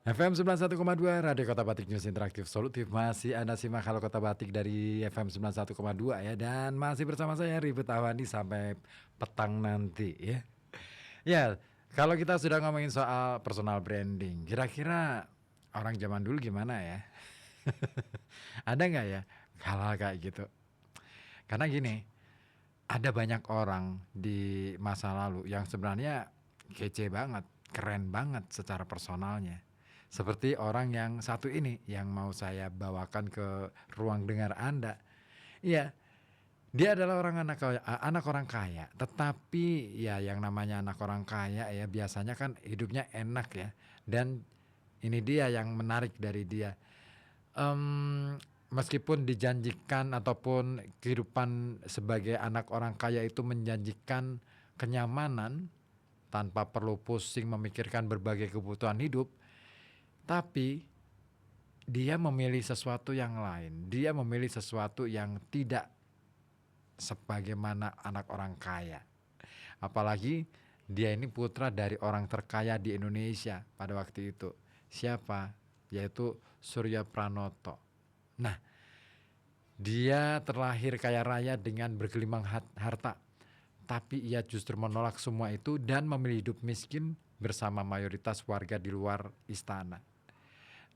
FM 91,2 Radio Kota Batik News Interaktif Solutif. Masih Anda simak Halo Kota Batik dari FM 91,2 ya. Dan masih bersama saya Ribet Awandi sampai petang nanti ya. Ya, kalau kita sudah ngomongin soal personal branding, kira-kira orang zaman dulu gimana ya? Ada nggak ya hal-hal kayak gitu? Karena gini, ada banyak orang di masa lalu yang sebenarnya kece banget, keren banget secara personalnya. Seperti orang yang satu ini yang mau saya bawakan ke ruang dengar Anda. Iya, dia adalah anak orang kaya, tetapi ya yang namanya anak orang kaya ya biasanya kan hidupnya enak ya. Dan ini dia yang menarik dari dia. Meskipun dijanjikan ataupun kehidupan sebagai anak orang kaya itu menjanjikan kenyamanan tanpa perlu pusing memikirkan berbagai kebutuhan hidup, tapi dia memilih sesuatu yang lain. Dia memilih sesuatu yang tidak sebagaimana anak orang kaya. Apalagi dia ini putra dari orang terkaya di Indonesia pada waktu itu. Siapa? Yaitu Surya Pranoto. Nah, dia terlahir kaya raya dengan bergelimang harta. Tapi ia justru menolak semua itu dan memilih hidup miskin bersama mayoritas warga di luar istana.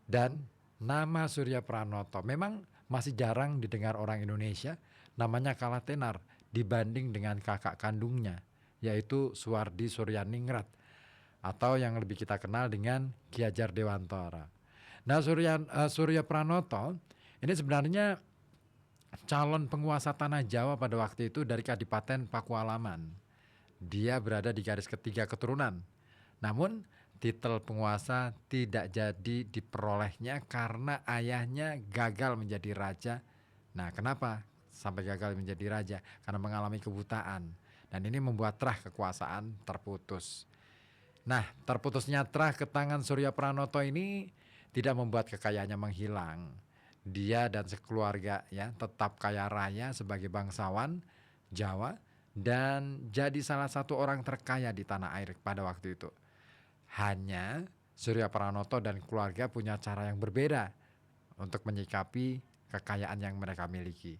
Dan nama Surya Pranoto memang masih jarang didengar orang Indonesia, namanya kalah tenar dibanding dengan kakak kandungnya, yaitu Suwardi Suryaningrat atau yang lebih kita kenal dengan Ki Hajar Dewantara. Nah, Surya Pranoto ini sebenarnya calon penguasa tanah Jawa pada waktu itu dari Kadipaten Pakualaman. Dia berada di garis ketiga keturunan. Namun titel penguasa tidak jadi diperolehnya karena ayahnya gagal menjadi raja. Nah, kenapa sampai gagal menjadi raja? Karena mengalami kebutaan. Dan ini membuat terah kekuasaan terputus. Nah, terputusnya terah ke tangan Surya Pranoto ini tidak membuat kekayaannya menghilang. Dia dan sekeluarga ya tetap kaya raya sebagai bangsawan Jawa dan jadi salah satu orang terkaya di tanah air pada waktu itu. Hanya Surya Pranoto dan keluarga punya cara yang berbeda untuk menyikapi kekayaan yang mereka miliki.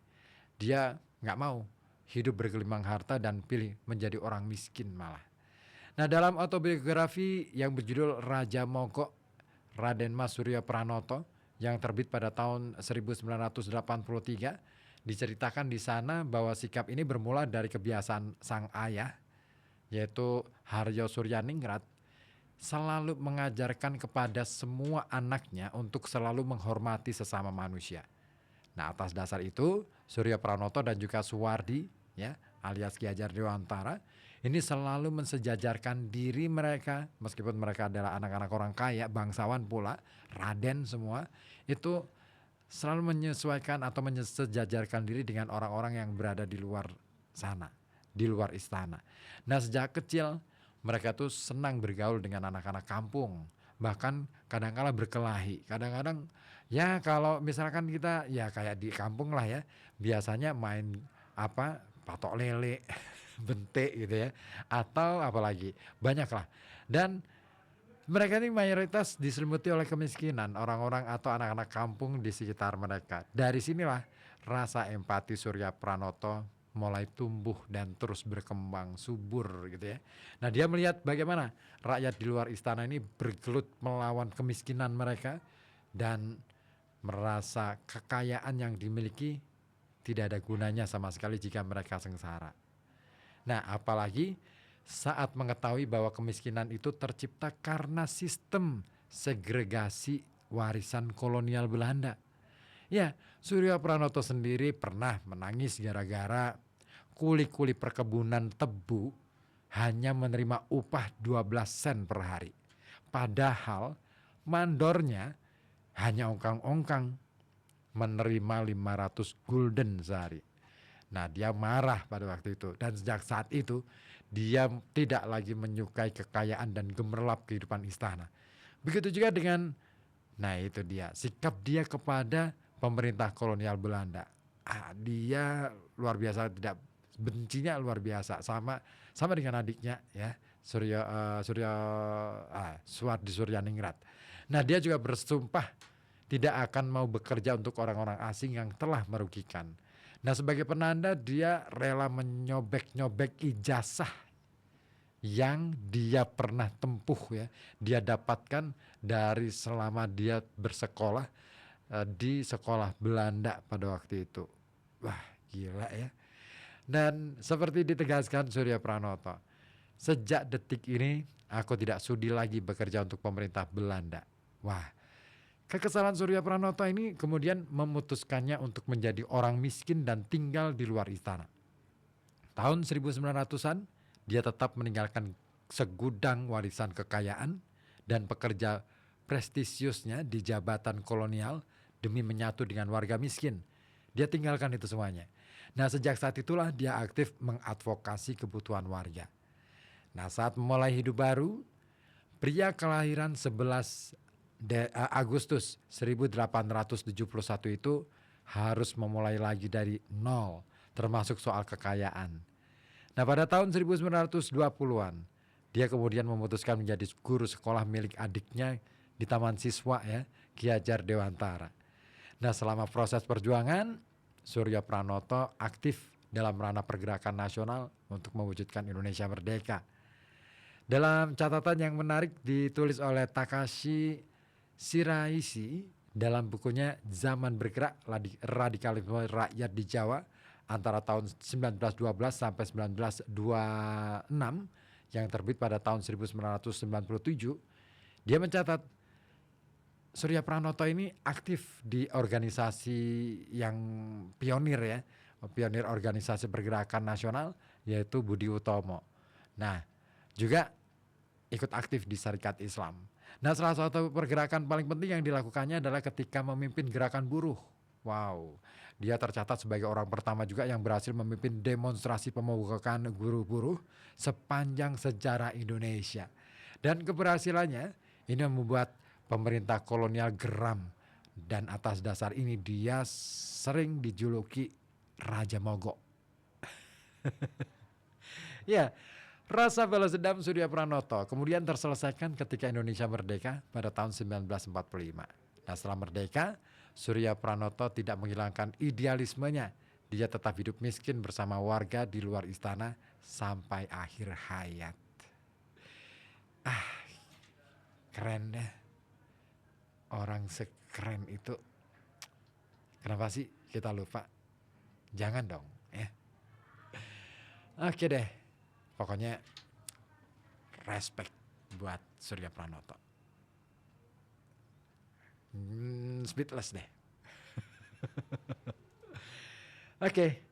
Dia nggak mau hidup bergelimang harta dan pilih menjadi orang miskin malah. Nah, dalam autobiografi yang berjudul Raja Mogok Raden Mas Surya Pranoto yang terbit pada tahun 1983, diceritakan di sana bahwa sikap ini bermula dari kebiasaan sang ayah, yaitu Haryo Suryaningrat, selalu mengajarkan kepada semua anaknya untuk selalu menghormati sesama manusia. Nah, atas dasar itu, Surya Pranoto dan juga Suwardi, ya, alias Ki Hajar Dewantara, ini selalu mensejajarkan diri mereka, meskipun mereka adalah anak-anak orang kaya, bangsawan pula, raden semua, itu selalu menyesuaikan atau mensejajarkan diri dengan orang-orang yang berada di luar sana, di luar istana. Nah, sejak kecil mereka tuh senang bergaul dengan anak-anak kampung, bahkan kadang-kala berkelahi. Kadang-kadang ya kalau misalkan kita ya kayak di kampung lah ya, biasanya main apa patok lele, bentek gitu ya, atau apalagi banyak lah. Dan mereka ini mayoritas diselimuti oleh kemiskinan, orang-orang atau anak-anak kampung di sekitar mereka. Dari sinilah rasa empati Surya Pranoto mulai tumbuh dan terus berkembang subur gitu ya. Nah, dia melihat bagaimana rakyat di luar istana ini bergelut melawan kemiskinan mereka dan merasa kekayaan yang dimiliki tidak ada gunanya sama sekali jika mereka sengsara. Nah, apalagi saat mengetahui bahwa kemiskinan itu tercipta karena sistem segregasi warisan kolonial Belanda. Ya, Surya Pranoto sendiri pernah menangis gara-gara kuli-kuli perkebunan tebu hanya menerima upah 12 sen per hari. Padahal mandornya hanya ongkang-ongkang menerima 500 gulden sehari. Nah, dia marah pada waktu itu dan sejak saat itu dia tidak lagi menyukai kekayaan dan gemerlap kehidupan istana. Begitu juga dengan, nah itu dia sikap dia kepada pemerintah kolonial Belanda. Dia luar biasa, tidak bencinya luar biasa sama dengan adiknya ya, Suwardi Suryaningrat. Nah, dia juga bersumpah tidak akan mau bekerja untuk orang-orang asing yang telah merugikan. Nah, sebagai penanda dia rela menyobek-nyobek ijazah yang dia pernah tempuh ya. Dia dapatkan dari selama dia bersekolah di sekolah Belanda pada waktu itu. Wah, gila ya. Dan seperti ditegaskan Surya Pranoto, sejak detik ini aku tidak sudi lagi bekerja untuk pemerintah Belanda. Wah, kekesalan Surya Pranoto ini kemudian memutuskannya untuk menjadi orang miskin dan tinggal di luar istana. Tahun 1900-an, dia tetap meninggalkan segudang warisan kekayaan dan pekerja prestisiusnya di jabatan kolonial demi menyatu dengan warga miskin. Dia tinggalkan itu semuanya. Nah, sejak saat itulah dia aktif mengadvokasi kebutuhan warga. Nah, saat memulai hidup baru, pria kelahiran 11 Agustus 1871 itu harus memulai lagi dari nol, termasuk soal kekayaan. Nah, pada tahun 1920-an, dia kemudian memutuskan menjadi guru sekolah milik adiknya di Taman Siswa ya, Ki Hajar Dewantara. Nah, selama proses perjuangan, Surya Pranoto aktif dalam ranah pergerakan nasional untuk mewujudkan Indonesia merdeka. Dalam catatan yang menarik ditulis oleh Takashi Shiraishi dalam bukunya Zaman Bergerak Radikalisme Rakyat di Jawa antara tahun 1912 sampai 1926 yang terbit pada tahun 1997, dia mencatat Surya Pranoto ini aktif di organisasi yang pionir ya, pionir organisasi pergerakan nasional yaitu Budi Utomo. Nah, juga ikut aktif di Syarikat Islam. Nah, salah satu pergerakan paling penting yang dilakukannya adalah ketika memimpin gerakan buruh. Wow, dia tercatat sebagai orang pertama juga yang berhasil memimpin demonstrasi pemogokan buruh-buruh sepanjang sejarah Indonesia. Dan keberhasilannya ini membuat pemerintah kolonial geram, dan atas dasar ini dia sering dijuluki Raja Mogok. Ya, rasa balas dendam Surya Pranoto kemudian terselesaikan ketika Indonesia merdeka pada tahun 1945. Nah, setelah merdeka, Surya Pranoto tidak menghilangkan idealismenya. Dia tetap hidup miskin bersama warga di luar istana sampai akhir hayat. Keren deh. Orang sekeren itu, kenapa sih kita lupa? Jangan dong ya. Oke deh, pokoknya respect buat Surya Pranoto. Speechless deh. Oke,